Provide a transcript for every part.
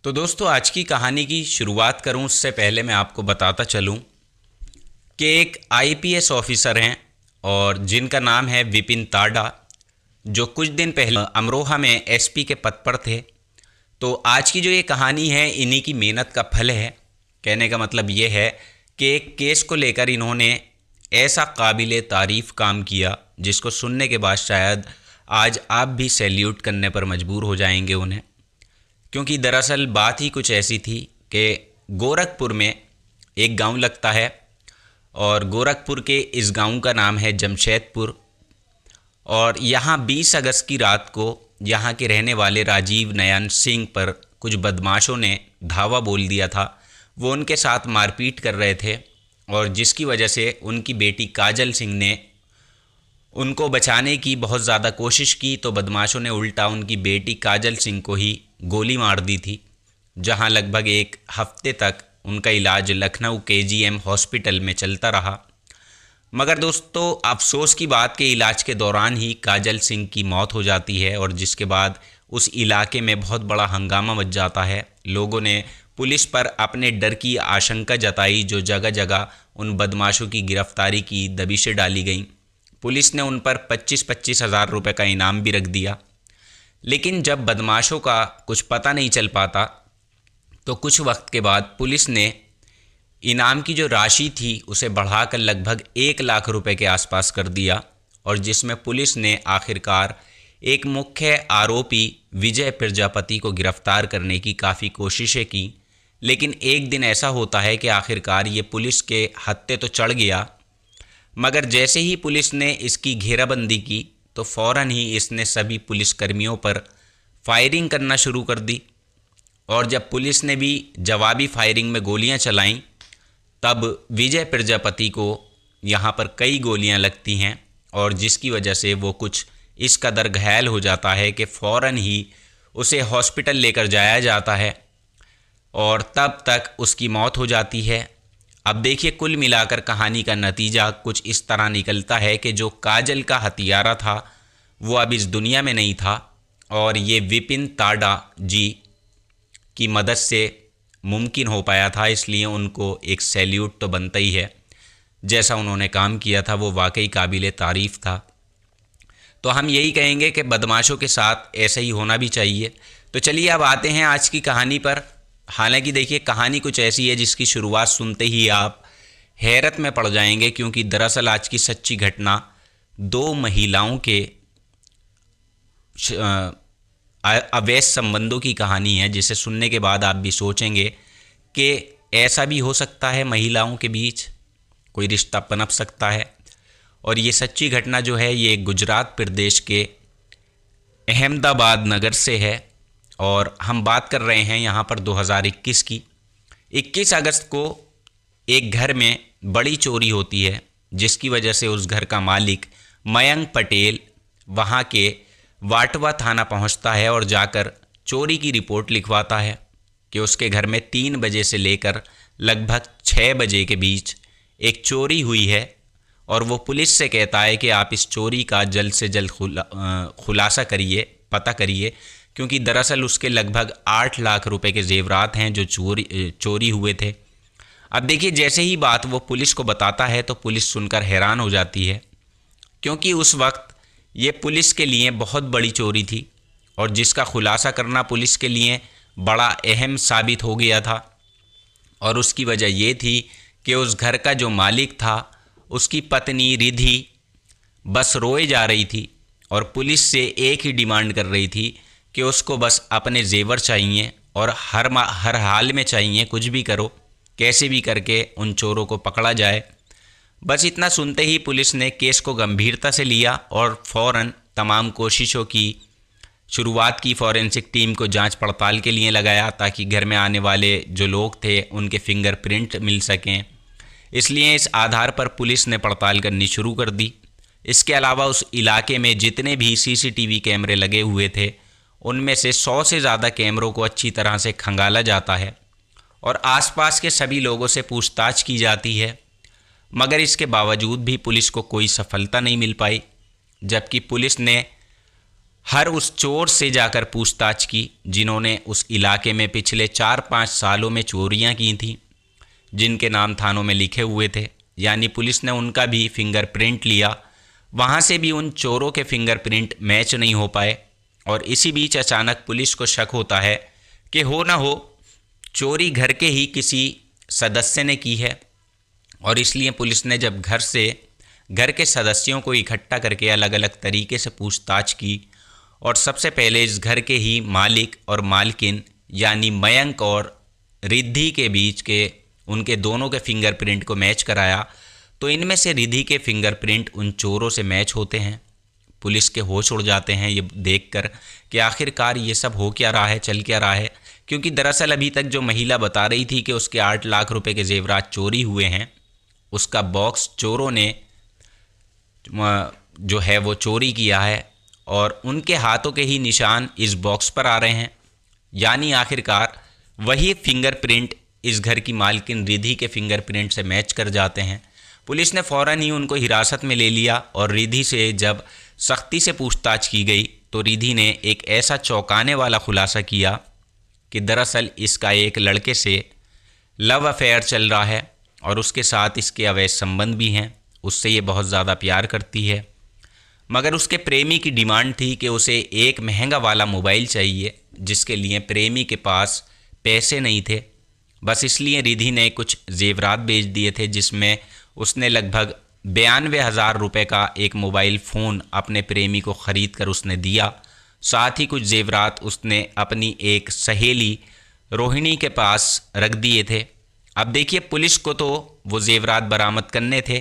तो दोस्तों, आज की कहानी की शुरुआत करूं उससे पहले मैं आपको बताता चलूं कि एक आईपीएस ऑफिसर हैं और जिनका नाम है विपिन ताडा, जो कुछ दिन पहले अमरोहा में एसपी के पद पर थे। तो आज की जो ये कहानी है इन्हीं की मेहनत का फल है। कहने का मतलब ये है कि एक केस को लेकर इन्होंने ऐसा काबिले तारीफ़ काम किया जिसको सुनने के बाद शायद आज आप भी सैल्यूट करने पर मजबूर हो जाएंगे उन्हें। क्योंकि दरअसल बात ही कुछ ऐसी थी कि गोरखपुर में एक गांव लगता है और गोरखपुर के इस गांव का नाम है जमशेदपुर। और यहाँ 20 अगस्त की रात को यहाँ के रहने वाले राजीव नयन सिंह पर कुछ बदमाशों ने धावा बोल दिया था। वो उनके साथ मारपीट कर रहे थे और जिसकी वजह से उनकी बेटी काजल सिंह ने उनको बचाने की बहुत ज़्यादा कोशिश की, तो बदमाशों ने उल्टा उनकी बेटी काजल सिंह को ही गोली मार दी थी, जहां लगभग एक हफ्ते तक उनका इलाज लखनऊ केजीएम हॉस्पिटल में चलता रहा। मगर दोस्तों, अफसोस की बात के इलाज के दौरान ही काजल सिंह की मौत हो जाती है और जिसके बाद उस इलाके में बहुत बड़ा हंगामा मच जाता है। लोगों ने पुलिस पर अपने डर की आशंका जताई, जो जगह जगह उन बदमाशों की गिरफ्तारी की दबिशें डाली गईं। पुलिस ने उन पर 25-25 हज़ार रुपये का इनाम भी रख दिया। लेकिन जब बदमाशों का कुछ पता नहीं चल पाता तो कुछ वक्त के बाद पुलिस ने इनाम की जो राशि थी उसे बढ़ाकर लगभग 1 लाख रुपए के आसपास कर दिया, और जिसमें पुलिस ने आखिरकार एक मुख्य आरोपी विजय प्रजापति को गिरफ्तार करने की काफ़ी कोशिशें की। लेकिन एक दिन ऐसा होता है कि आखिरकार ये पुलिस के हत्थे तो चढ़ गया, मगर जैसे ही पुलिस ने इसकी घेराबंदी की तो फ़ौरन ही इसने सभी पुलिसकर्मियों पर फायरिंग करना शुरू कर दी। और जब पुलिस ने भी जवाबी फायरिंग में गोलियां चलाईं तब विजय प्रजापति को यहाँ पर कई गोलियां लगती हैं, और जिसकी वजह से वो कुछ इस कदर घायल हो जाता है कि फ़ौरन ही उसे हॉस्पिटल लेकर जाया जाता है और तब तक उसकी मौत हो जाती है। अब देखिए, कुल मिलाकर कहानी का नतीजा कुछ इस तरह निकलता है कि जो काजल का हत्यारा था वो अब इस दुनिया में नहीं था, और ये विपिन ताडा जी की मदद से मुमकिन हो पाया था। इसलिए उनको एक सैल्यूट तो बनता ही है। जैसा उन्होंने काम किया था वो वाकई काबिले तारीफ़ था। तो हम यही कहेंगे कि बदमाशों के साथ ऐसा ही होना भी चाहिए। तो चलिए अब आते हैं आज की कहानी पर। हालांकि देखिए, कहानी कुछ ऐसी है जिसकी शुरुआत सुनते ही आप हैरत में पड़ जाएंगे, क्योंकि दरअसल आज की सच्ची घटना 2 महिलाओं के अवैध संबंधों की कहानी है, जिसे सुनने के बाद आप भी सोचेंगे कि ऐसा भी हो सकता है, महिलाओं के बीच कोई रिश्ता पनप सकता है। और ये सच्ची घटना जो है ये गुजरात प्रदेश के अहमदाबाद नगर से है, और हम बात कर रहे हैं यहाँ पर 2021 की। 21 अगस्त को एक घर में बड़ी चोरी होती है, जिसकी वजह से उस घर का मालिक मयंक पटेल वहाँ के वाटवा थाना पहुँचता है और जाकर चोरी की रिपोर्ट लिखवाता है कि उसके घर में 3 बजे से लेकर लगभग 6 बजे के बीच एक चोरी हुई है। और वो पुलिस से कहता है कि आप इस चोरी का जल्द से जल्द खुलासा करिए, पता करिए, क्योंकि दरअसल उसके लगभग 8 लाख रुपए के जेवरात हैं जो चोरी हुए थे। अब देखिए, जैसे ही बात वो पुलिस को बताता है तो पुलिस सुनकर हैरान हो जाती है, क्योंकि उस वक्त ये पुलिस के लिए बहुत बड़ी चोरी थी और जिसका खुलासा करना पुलिस के लिए बड़ा अहम साबित हो गया था। और उसकी वजह ये थी कि उस घर का जो मालिक था उसकी पत्नी रिधि बस रोए जा रही थी और पुलिस से एक ही डिमांड कर रही थी कि उसको बस अपने जेवर चाहिए और हर हाल में चाहिए, कुछ भी करो, कैसे भी करके उन चोरों को पकड़ा जाए। बस इतना सुनते ही पुलिस ने केस को गंभीरता से लिया और फ़ौरन तमाम कोशिशों की शुरुआत की। फॉरेंसिक टीम को जांच पड़ताल के लिए लगाया ताकि घर में आने वाले जो लोग थे उनके फिंगरप्रिंट मिल सकें। इसलिए इस आधार पर पुलिस ने पड़ताल करनी शुरू कर दी। इसके अलावा उस इलाके में जितने भी सीसीटीवी कैमरे लगे हुए थे उनमें से 100 से ज़्यादा कैमरों को अच्छी तरह से खंगाला जाता है और आसपास के सभी लोगों से पूछताछ की जाती है। मगर इसके बावजूद भी पुलिस को कोई सफलता नहीं मिल पाई, जबकि पुलिस ने हर उस चोर से जाकर पूछताछ की जिन्होंने उस इलाके में पिछले 4-5 सालों में चोरियां की थी, जिनके नाम थानों में लिखे हुए थे। यानी पुलिस ने उनका भी फिंगरप्रिंट लिया, वहाँ से भी उन चोरों के फिंगरप्रिंट मैच नहीं हो पाए। और इसी बीच अचानक पुलिस को शक होता है कि हो ना हो चोरी घर के ही किसी सदस्य ने की है। और इसलिए पुलिस ने जब घर के सदस्यों को इकट्ठा करके अलग अलग तरीके से पूछताछ की और सबसे पहले इस घर के ही मालिक और मालकिन यानी मयंक और रिद्धि के बीच के उनके दोनों के फिंगरप्रिंट को मैच कराया, तो इनमें से रिद्धि के फिंगरप्रिंट उन चोरों से मैच होते हैं। पुलिस के होश उड़ जाते हैं ये देखकर कि आखिरकार ये सब हो क्या रहा है, चल क्या रहा है। क्योंकि दरअसल अभी तक जो महिला बता रही थी कि उसके 8 लाख रुपए के जेवरात चोरी हुए हैं, उसका बॉक्स चोरों ने जो है वो चोरी किया है और उनके हाथों के ही निशान इस बॉक्स पर आ रहे हैं। यानी आखिरकार वही फिंगरप्रिंट इस घर की मालकिन रिद्धि के फिंगरप्रिंट से मैच कर जाते हैं। पुलिस ने फ़ौरन ही उनको हिरासत में ले लिया और रिद्धि से जब सख्ती से पूछताछ की गई तो रिद्धि ने एक ऐसा चौंकाने वाला खुलासा किया कि दरअसल इसका एक लड़के से लव अफेयर चल रहा है और उसके साथ इसके अवैध संबंध भी हैं। उससे ये बहुत ज़्यादा प्यार करती है, मगर उसके प्रेमी की डिमांड थी कि उसे एक महंगा वाला मोबाइल चाहिए, जिसके लिए प्रेमी के पास पैसे नहीं थे। बस इसलिए रिद्धि ने कुछ जेवरात बेच दिए थे, जिसमें उसने लगभग 92,000 रुपये का एक मोबाइल फ़ोन अपने प्रेमी को ख़रीद कर उसने दिया। साथ ही कुछ जेवरात उसने अपनी एक सहेली रोहिणी के पास रख दिए थे। अब देखिए, पुलिस को तो वो जेवरात बरामद करने थे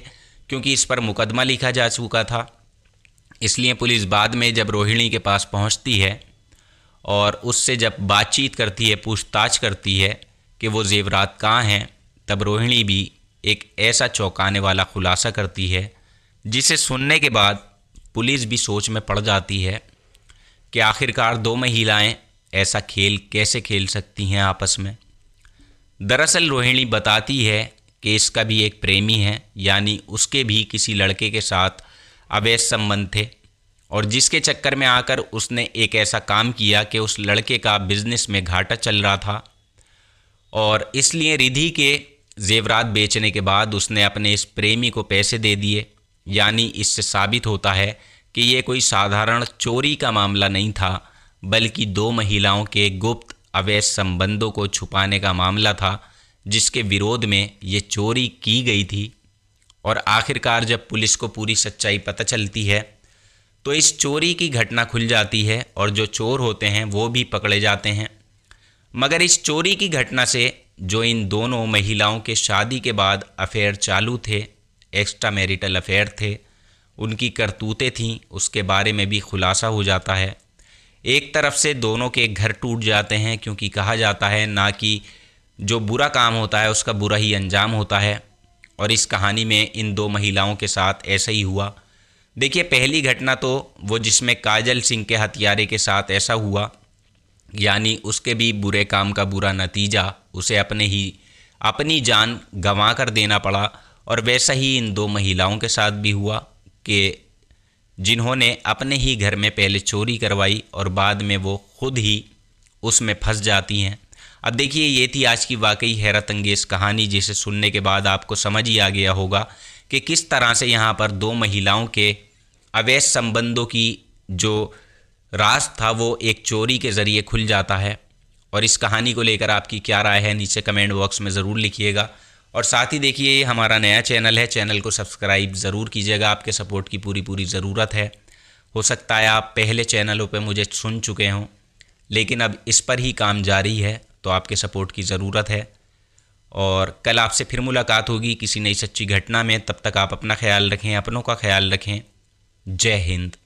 क्योंकि इस पर मुकदमा लिखा जा चुका था। इसलिए पुलिस बाद में जब रोहिणी के पास पहुंचती है और उससे जब बातचीत करती है, पूछताछ करती है कि वो जेवरात कहाँ हैं, तब रोहिणी भी एक ऐसा चौंकाने वाला खुलासा करती है जिसे सुनने के बाद पुलिस भी सोच में पड़ जाती है कि आखिरकार 2 महिलाएं ऐसा खेल कैसे खेल सकती हैं आपस में। दरअसल रोहिणी बताती है कि इसका भी एक प्रेमी है, यानी उसके भी किसी लड़के के साथ अवैध संबंध थे और जिसके चक्कर में आकर उसने एक ऐसा काम किया कि उस लड़के का बिजनेस में घाटा चल रहा था और इसलिए रिद्धि के जेवरात बेचने के बाद उसने अपने इस प्रेमी को पैसे दे दिए। यानी इससे साबित होता है कि ये कोई साधारण चोरी का मामला नहीं था, बल्कि 2 महिलाओं के गुप्त अवैध संबंधों को छुपाने का मामला था, जिसके विरोध में ये चोरी की गई थी। और आखिरकार जब पुलिस को पूरी सच्चाई पता चलती है तो इस चोरी की घटना खुल जाती है और जो चोर होते हैं वो भी पकड़े जाते हैं। मगर इस चोरी की घटना से जो इन दोनों महिलाओं के शादी के बाद अफेयर चालू थे, एक्स्ट्रा मैरिटल अफेयर थे, उनकी करतूतें थीं, उसके बारे में भी खुलासा हो जाता है। एक तरफ से दोनों के घर टूट जाते हैं क्योंकि कहा जाता है ना कि जो बुरा काम होता है उसका बुरा ही अंजाम होता है, और इस कहानी में इन 2 महिलाओं के साथ ऐसा ही हुआ। देखिए, पहली घटना तो वो जिसमें काजल सिंह के हत्यारे के साथ ऐसा हुआ, यानी उसके भी बुरे काम का बुरा नतीजा उसे अपनी जान गंवा कर देना पड़ा। और वैसा ही इन 2 महिलाओं के साथ भी हुआ कि जिन्होंने अपने ही घर में पहले चोरी करवाई और बाद में वो खुद ही उसमें फंस जाती हैं। अब देखिए, ये थी आज की वाकई हैरत अंगेज़ कहानी, जिसे सुनने के बाद आपको समझ ही आ गया होगा कि किस तरह से यहाँ पर 2 महिलाओं के अवैध संबंधों की जो राज था वो एक चोरी के ज़रिए खुल जाता है। और इस कहानी को लेकर आपकी क्या राय है नीचे कमेंट बॉक्स में ज़रूर लिखिएगा। और साथ ही देखिए, ये हमारा नया चैनल है, चैनल को सब्सक्राइब ज़रूर कीजिएगा, आपके सपोर्ट की पूरी ज़रूरत है। हो सकता है आप पहले चैनलों पे मुझे सुन चुके हों, लेकिन अब इस पर ही काम जारी है, तो आपके सपोर्ट की ज़रूरत है। और कल आपसे फिर मुलाकात होगी किसी नई सच्ची घटना में। तब तक आप अपना ख्याल रखें, अपनों का ख्याल रखें। जय हिंद।